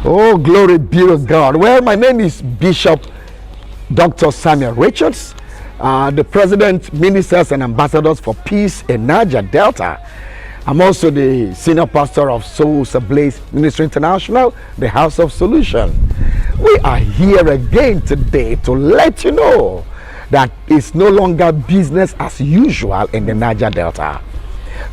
Oh, glory be to God. Well, my name is Bishop Dr. Samuel Richards, the President, Ministers and Ambassadors for Peace in Niger Delta. I'm also the Senior Pastor of Souls Ablaze Ministry International, the House of Solution. We are here again today to let you know that it's no longer business as usual in the Niger Delta.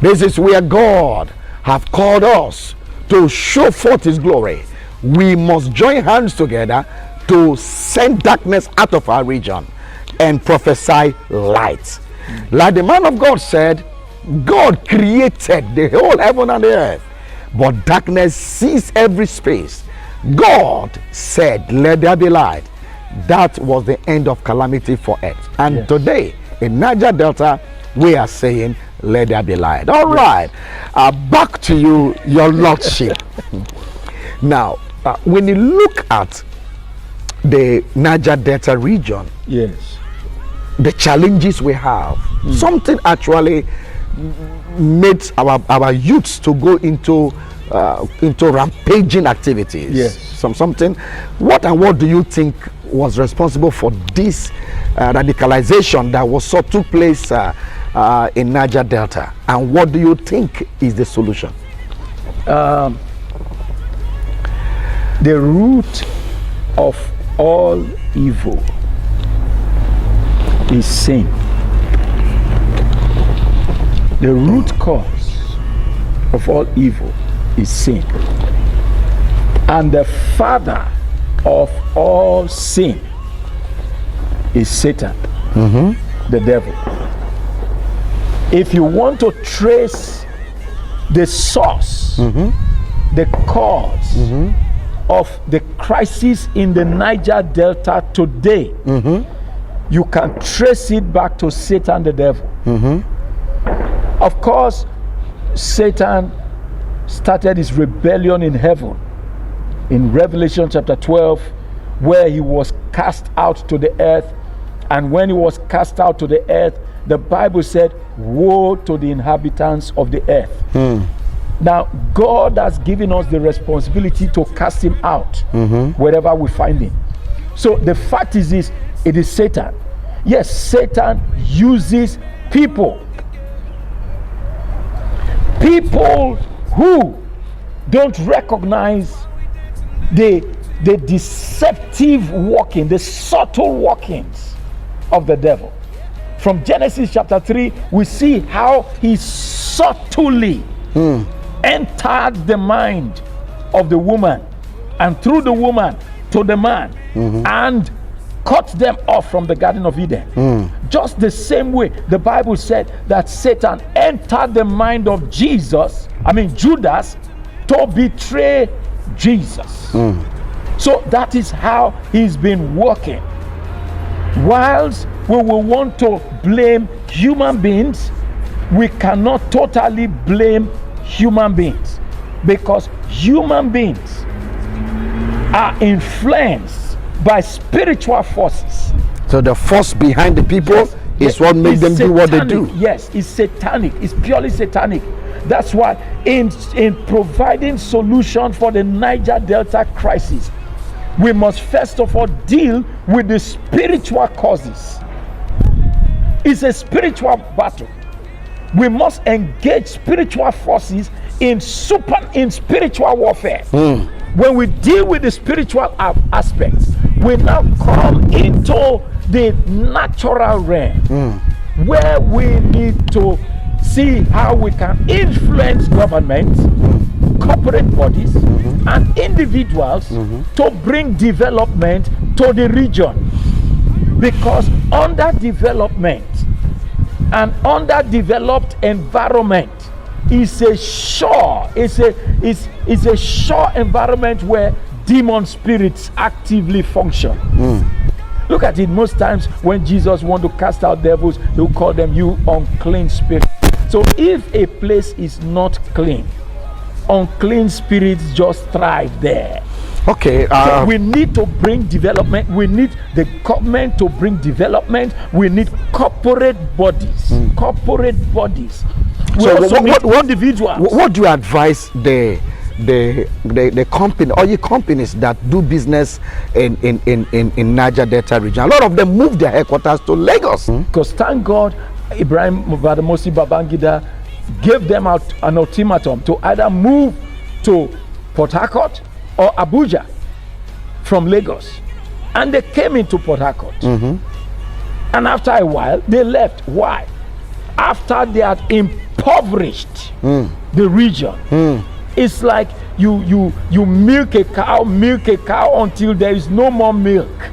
This is where God have called us to show forth His glory. We must join hands together to send darkness out of our region and prophesy light. Like the man of God said, God created the whole heaven and the earth, but darkness sees every space. God said, let there be light. That was the end of calamity for earth. And today in Niger Delta, we are saying, let there be light. All right, back to you, your lordship. Now, when you look at the Niger Delta region, the challenges we have, something actually made our youths to go into rampaging activities. Something. What do you think was responsible for this radicalization that took place in Niger Delta, and what do you think is the solution? The root of all evil is sin. The root cause of all evil is sin. And the father of all sin is Satan, the devil. If you want to trace the source, the cause of the crisis in the Niger Delta today, you can trace it back to Satan, the devil. Of course, Satan started his rebellion in heaven in Revelation chapter 12, where he was cast out to the earth. And when he was cast out to the earth, the Bible said, woe to the inhabitants of the earth. Now, God has given us the responsibility to cast him out wherever we find him. So the fact is this, it is Satan. Yes, Satan uses people who don't recognize the deceptive working, the subtle workings of the devil. From Genesis chapter 3, we see how he subtly entered the mind of the woman, and through the woman to the man, and cut them off from the Garden of Eden. Just the same way the Bible said that Satan entered the mind of Judas, to betray Jesus. So that is how he's been working. Whilst we will want to blame human beings, we cannot totally blame human beings, because human beings are influenced by spiritual forces. So the force behind the people is what makes them do what they do. Yes, it's satanic. It's purely satanic. That's why in providing solution for the Niger Delta crisis, we must first of all deal with the spiritual causes. It's a spiritual battle. We must engage spiritual forces in spiritual warfare. When we deal with the spiritual aspects, we now come into the natural realm, where we need to see how we can influence governments, corporate bodies, and individuals to bring development to the region. Because underdevelopment and underdeveloped environment is a sure environment where demon spirits actively function. Look at it. Most times when Jesus wants to cast out devils, he'll call them, you unclean spirit. So if a place is not clean, unclean spirits just thrive there. Okay. So we need to bring development. We need the government to bring development. We need corporate bodies. Corporate bodies. What do you advise the the company, oil companies that do business in Niger Delta region. A lot of them moved their headquarters to Lagos. Because thank God, Ibrahim Badamasi Babangida gave them out an ultimatum to either move to Port Harcourt or Abuja from Lagos. And they came into Port Harcourt. And after a while, they left. Why? After they had impoverished the region. It's like you milk a cow until there is no more milk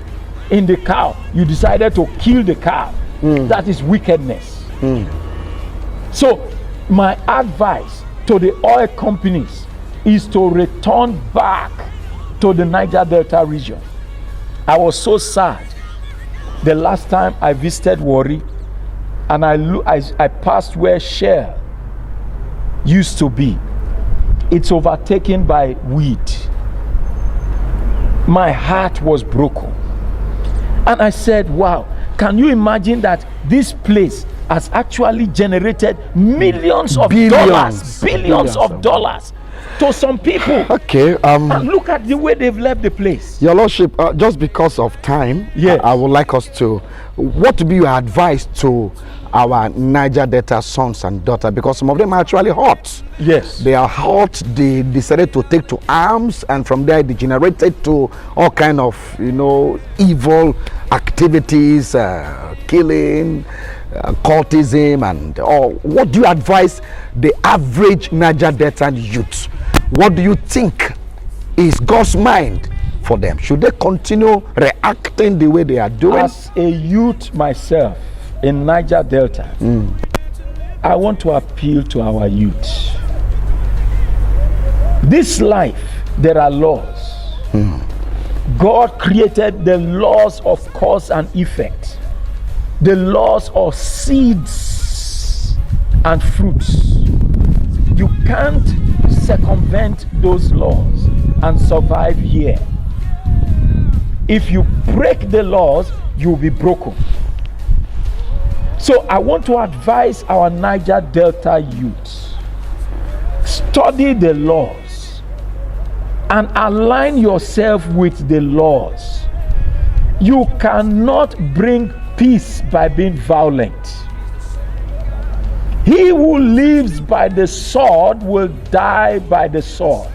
in the cow. You decided to kill the cow. That is wickedness. So my advice to the oil companies is to return back to the Niger Delta region. I was so sad the last time I visited Warri, and I passed where Shell used to be. It's overtaken by weed. My heart was broken. And I said, wow, can you imagine that this place has actually generated millions of dollars, billions of dollars to some people? Okay. And look at the way they've left the place. Your Lordship, just because of time, yes. I would like us to, what would be your advice to our Niger Delta sons and daughters? Because some of them are actually hot. Yes. They are hot. They decided to take to arms, and from there degenerated to all kind of, evil activities, killing, cultism, and all. What do you advise the average Niger Delta youth? What do you think is God's mind for them? Should they continue reacting the way they are doing? As a youth myself in Niger Delta, I want to appeal to our youth. This life, there are laws. God created the laws of cause and effect, the laws of seeds and fruits. You can't circumvent those laws and survive here. If you break the laws, you'll be broken. So I want to advise our Niger Delta youth: study the laws and align yourself with the laws. You cannot bring peace by being violent. He who lives by the sword will die by the sword.